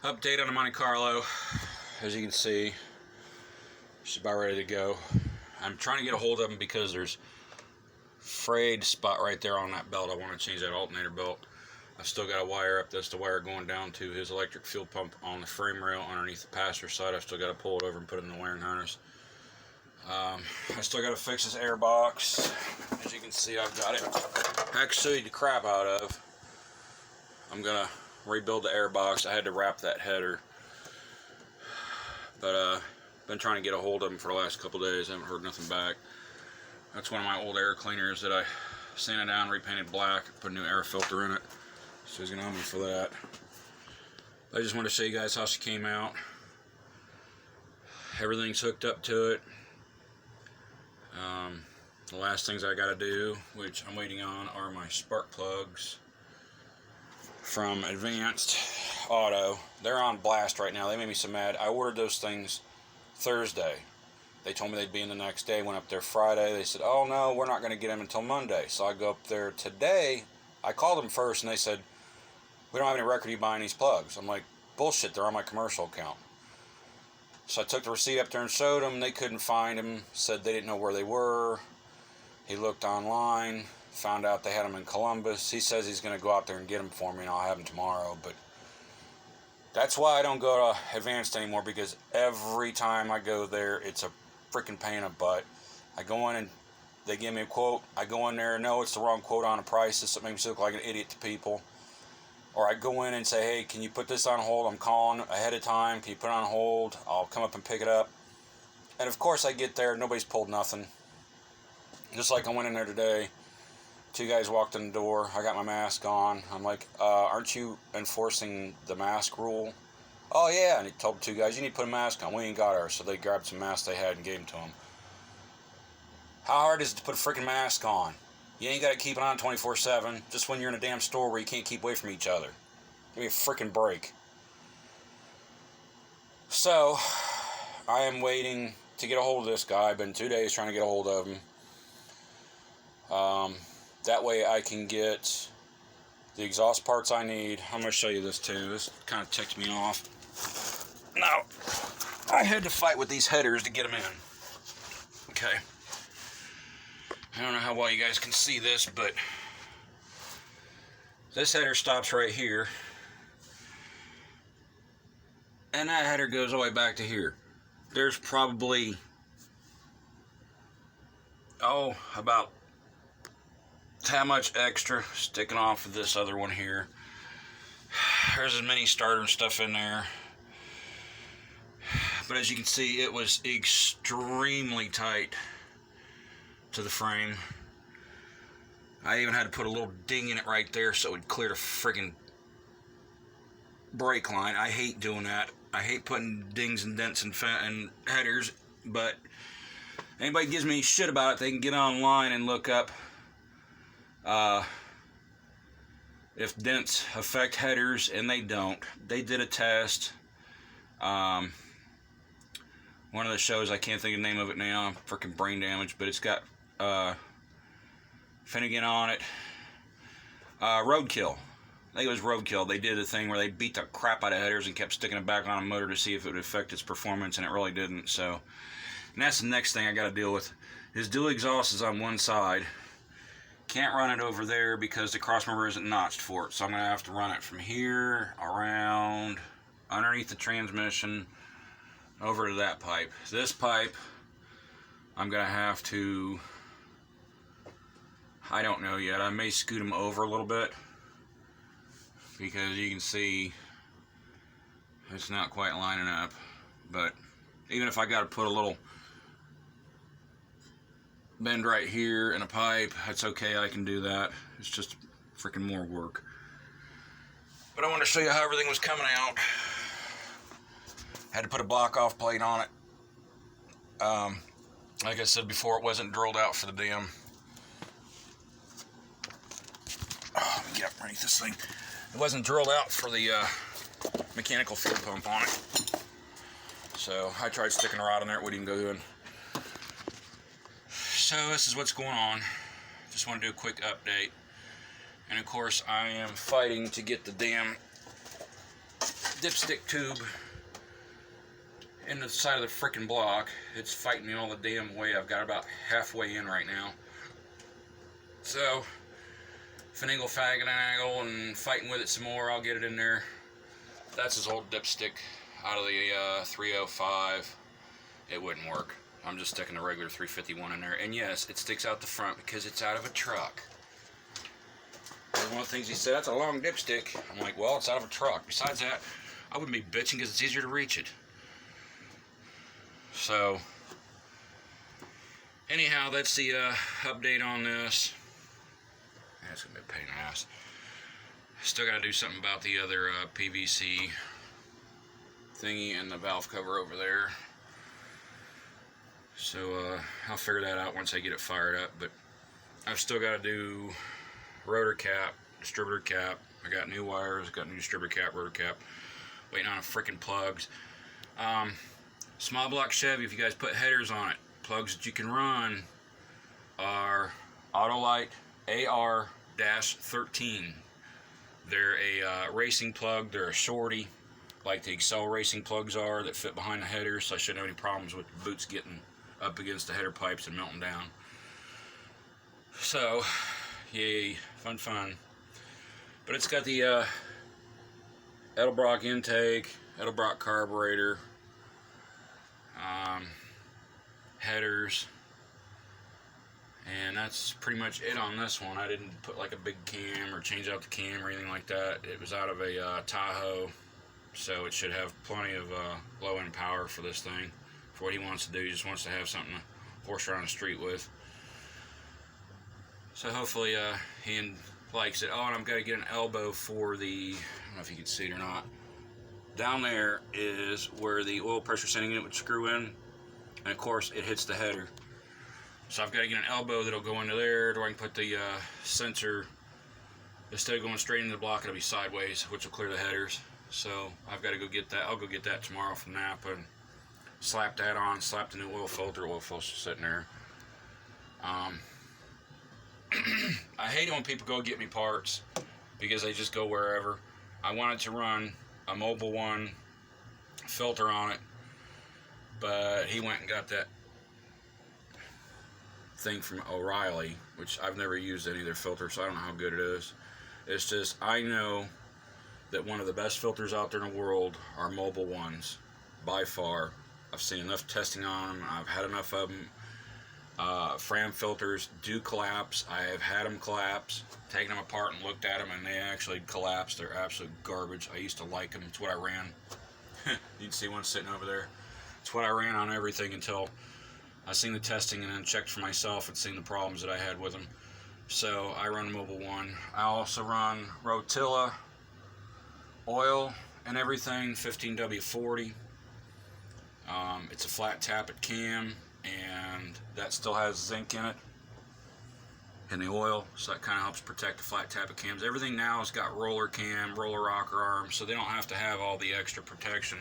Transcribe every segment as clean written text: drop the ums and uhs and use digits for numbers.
Update on the Monte Carlo. As you can see, she's about ready to go. I'm trying to get a hold of him because there's frayed spot right there on that belt. I want to change that alternator belt. I've still got a wire up. That's the wire going down to his electric fuel pump on the frame rail underneath the passenger side. I've still got to pull it over and put it in the wiring harness. I still got to fix this air box. As you can see, I've got it actually the crap out of. I'm gonna rebuild the air box. I had to wrap that header, but been trying to get a hold of him for the last couple days. I haven't heard nothing back. That's one of my old air cleaners that I sanded down, repainted black, put a new air filter in it. So he's gonna owe me for that. I just want to show you guys how she came out. Everything's hooked up to it. The last things I gotta do, which I'm waiting on, are my spark plugs from Advanced Auto. They're on blast right now. They made me so mad. I ordered those things Thursday. They told me they'd be in the next day. Went up there Friday. They said, oh no, we're not going to get them until Monday. So I go up there today. I called them first and they said, we don't have any record of you buying these plugs. I'm like, bullshit, they're on my commercial account. So I took the receipt up there and showed them. They couldn't find them. Said they didn't know where they were. He looked online. Found out they had them in Columbus. He says he's going to go out there and get them for me, and I'll have them tomorrow. But that's why I don't go to Advanced anymore, because every time I go there, it's a freaking pain in the butt. I go in and they give me a quote. I go in there, no, it's the wrong quote on the price. This makes me look like an idiot to people. Or I go in and say, hey, can you put this on hold? I'm calling ahead of time. Can you put it on hold? I'll come up and pick it up. And of course I get there, nobody's pulled nothing. Just like I went in there today. Two guys walked in the door. I got my mask on. I'm like, aren't you enforcing the mask rule? Oh, yeah. And he told the two guys, you need to put a mask on. We ain't got ours. So they grabbed some masks they had and gave them to him. How hard is it to put a freaking mask on? You ain't got to keep it on 24/7. Just when you're in a damn store where you can't keep away from each other. Give me a freaking break. So, I am waiting to get a hold of this guy. I've been 2 days trying to get a hold of him. That way I can get the exhaust parts I need. I'm going to show you this too. This kind of ticked me off. Now, I had to fight with these headers to get them in. Okay. I don't know how well you guys can see this, but this header stops right here. And that header goes all the way back to here. There's probably, about how much extra sticking off of this other one here. There's as many starter and stuff in there, but as you can see, it was extremely tight to the frame. I even had to put a little ding in it right there so it would clear the friggin' brake line. I hate doing that. I hate putting dings and dents and headers, but anybody gives me shit about it, they can get online and look up if dents affect headers, and they don't. They did a test. One of the shows, I can't think of the name of it now, I'm freaking brain damaged, but it's got Finnegan on it. Roadkill. I think it was Roadkill. They did a thing where they beat the crap out of headers and kept sticking it back on a motor to see if it would affect its performance, and it really didn't. So, and that's the next thing I got to deal with. His dual exhaust is on one side. Can't run it over there because the crossmember isn't notched for it. So I'm going to have to run it from here, around, underneath the transmission, over to that pipe. This pipe, I'm going to have to, I don't know yet. I may scoot him over a little bit, because you can see it's not quite lining up. But even if I got to put a little bend right here in a pipe, that's okay, I can do that. It's just freaking more work. But I want to show you how everything was coming out. Had to put a block off plate on it. Like I said before, it wasn't drilled out for the damn, let me get up underneath this thing. It wasn't drilled out for the mechanical fuel pump on it. So I tried sticking a rod in there, it wouldn't even go in. So this is what's going on. Just want to do a quick update. And of course I am fighting to get the damn dipstick tube into the side of the freaking block. It's fighting me all the damn way. I've got about halfway in right now. So, finagle faganagle and fighting with it some more, I'll get it in there. That's his old dipstick out of the 305. It wouldn't work. I'm just sticking the regular 351 in there. And yes, it sticks out the front because it's out of a truck. One of the things he said, that's a long dipstick. I'm like, well, it's out of a truck. Besides that, I wouldn't be bitching because it's easier to reach it. So, anyhow, that's the update on this. That's going to be a pain in the ass. Still got to do something about the other PVC thingy and the valve cover over there. So, I'll figure that out once I get it fired up. But I've still got to do rotor cap, distributor cap. I got new wires, got new distributor cap, rotor cap. Waiting on freaking plugs. Small block Chevy, if you guys put headers on it, plugs that you can run are Autolite AR-13. They're a racing plug. They're a shorty, like the Excel racing plugs are, that fit behind the header, so I shouldn't have any problems with the boots getting up against the header pipes and melting down. So, yay, fun. But it's got the Edelbrock intake, Edelbrock carburetor, headers, and that's pretty much it on this one. I didn't put like a big cam or change out the cam or anything like that. It was out of a Tahoe, so it should have plenty of low end power for this thing, for what he wants to do. He just wants to have something to horse around the street with. So hopefully he likes it. Oh, and I've got to get an elbow for the, I don't know if you can see it or not. Down there is where the oil pressure sending unit would screw in, and of course it hits the header. So I've got to get an elbow that'll go into there, or I can put the sensor, instead of going straight into the block, it'll be sideways, which will clear the headers. So I've got to go get that. I'll go get that tomorrow from Napa and slap that on, slap the new oil filter. Oil filter's sitting there. I hate it when people go get me parts because they just go wherever. I wanted to run a Mobile One filter on it, but he went and got that thing from O'Reilly, which I've never used any of their filters, so I don't know how good it is. It's just, I know that one of the best filters out there in the world are Mobile Ones, by far. I've seen enough testing on them. I've had enough of them. Fram filters do collapse. I have had them collapse, taken them apart and looked at them, and they actually collapse. They're absolute garbage. I used to like them. It's what I ran. You can see one sitting over there. It's what I ran on everything until I seen the testing and then checked for myself and seen the problems that I had with them. So I run Mobile One. I also run Rotilla oil and everything, 15W40. It's a flat tappet cam, and that still has zinc in it in the oil, so that kind of helps protect the flat tappet cams. Everything now has got roller cam, roller rocker arms, so they don't have to have all the extra protection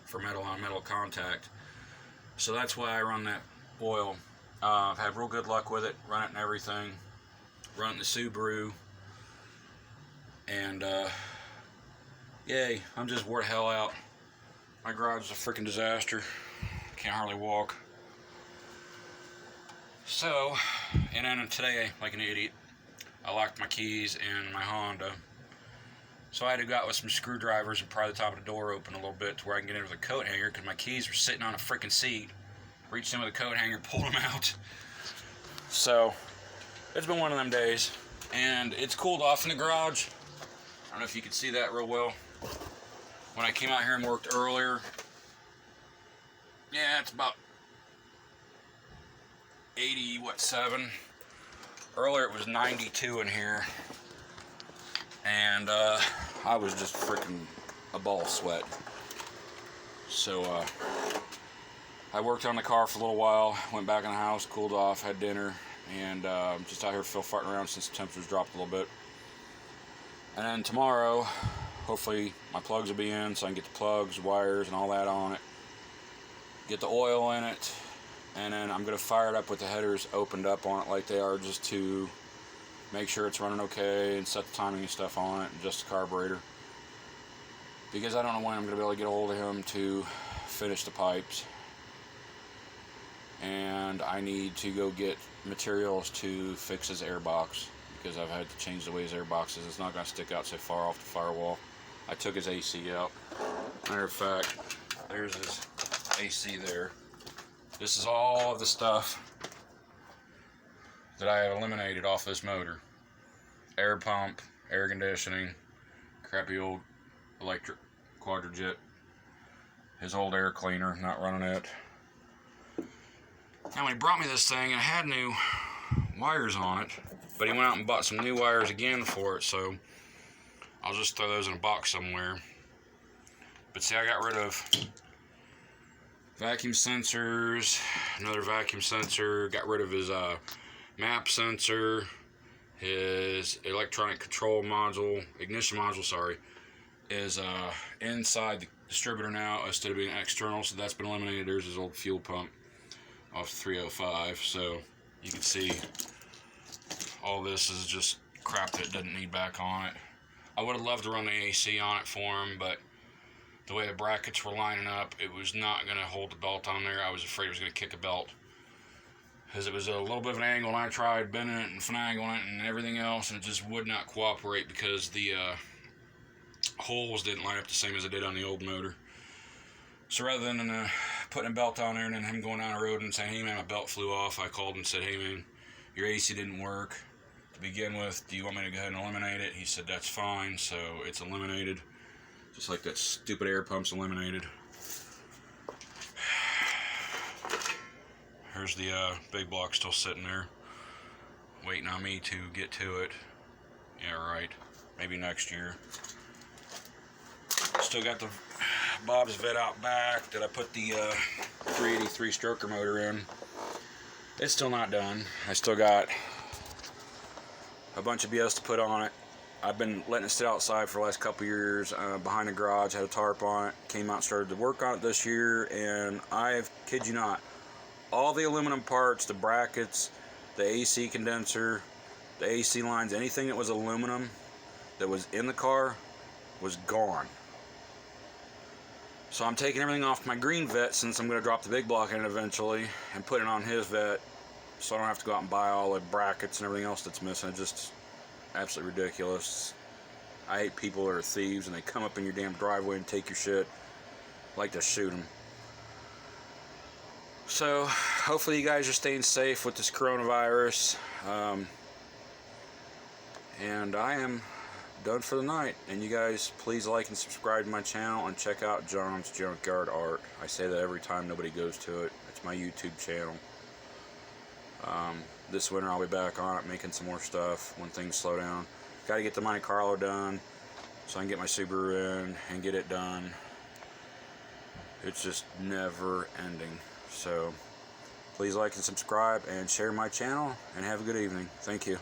for metal on metal contact. So that's why I run that oil. I've had real good luck with it, run it in everything, run it in the Subaru, and yay, I'm just wore the hell out. My garage is a freaking disaster. Can't hardly walk. So, and then today, like an idiot, I locked my keys in my Honda. So I had to go out with some screwdrivers and pry the top of the door open a little bit to where I can get into the coat hanger, because my keys were sitting on a freaking seat. Reached in with the coat hanger, pulled them out. So, it's been one of them days. And it's cooled off in the garage. I don't know if you can see that real well. When I came out here and worked earlier, yeah, it's about 7. Earlier it was 92 in here, and I was just freaking a ball of sweat. So I worked on the car for a little while, went back in the house, cooled off, had dinner, and just out here farting around since the temperatures dropped a little bit. And then tomorrow, hopefully my plugs will be in, so I can get the plugs, wires, and all that on it. Get the oil in it, and then I'm going to fire it up with the headers opened up on it like they are, just to make sure it's running okay and set the timing and stuff on it, and just the carburetor. because I don't know when I'm going to be able to get a hold of him to finish the pipes. And I need to go get materials to fix his airbox, because I've had to change the way his airbox is. It's not going to stick out so far off the firewall. I took his AC out. Matter of fact, there's his AC there. This is all of the stuff that I have eliminated off this motor. Air pump, air conditioning, crappy old electric quadrajet, his old air cleaner, not running it. Now, when he brought me this thing, it had new wires on it, but he went out and bought some new wires again for it, so I'll just throw those in a box somewhere. But see, I got rid of vacuum sensors, another vacuum sensor, got rid of his map sensor, his electronic control module, ignition module, sorry, is inside the distributor now instead of being external, so that's been eliminated. There's his old fuel pump off 305, so you can see all this is just crap that it doesn't need back on it. I would have loved to run the AC on it for him, but the way the brackets were lining up, it was not going to hold the belt on there. I was afraid it was going to kick a belt, because it was a little bit of an angle, and I tried bending it and finagling it and everything else, and it just would not cooperate because the holes didn't line up the same as it did on the old motor. So rather than putting a belt on there and then him going down the road and saying, hey man, my belt flew off, I called and said, hey man, your AC didn't work to begin with, do you want me to go ahead and eliminate it? He said that's fine, so it's eliminated, just like that stupid air pump's eliminated. Here's the big block still sitting there waiting on me to get to it. Yeah, right, maybe next year. Still got the Bob's vet out back that I put the 383 stroker motor in. It's still not done. I still got a bunch of BS to put on it. I've been letting it sit outside for the last couple years behind the garage, had a tarp on it, came out and started to work on it this year, and I've, kid you not, all the aluminum parts, the brackets, the AC condenser, the AC lines, anything that was aluminum that was in the car was gone. So I'm taking everything off my green vet, since I'm going to drop the big block in it eventually, and put it on his vet, so I don't have to go out and buy all the brackets and everything else that's missing. It's just absolutely ridiculous. I hate people that are thieves and they come up in your damn driveway and take your shit. I like to shoot them. So hopefully you guys are staying safe with this coronavirus. And I am done for the night, and you guys please like and subscribe to my channel and check out John's Junkyard Art. I say that every time nobody goes to it. It's my YouTube channel. This winter I'll be back on it making some more stuff when things slow down. Got to get the Monte Carlo done so I can get my Subaru in and get it done. It's just never ending. So please like and subscribe and share my channel, and have a good evening. Thank you.